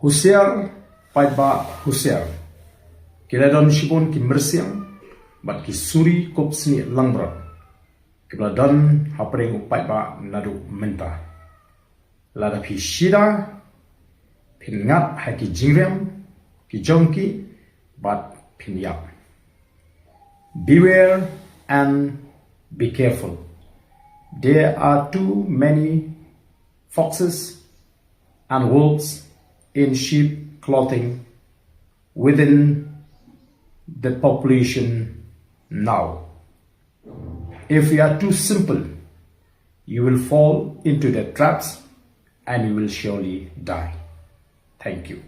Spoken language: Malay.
Husiar, paidbah, Husiar. Kiladon shibon ki mersiang, bat ki suri kop snieh langbrot. Kiladon hapring paidbah nadu mentah. Lada pi shida, pin ngat hai ki jingrem, ki jongki, bat pin yap. Beware and be careful. There are too many foxes and wolves in sheep clothing within the population now. If you are too simple, you will fall into their traps and you will surely die. Thank you.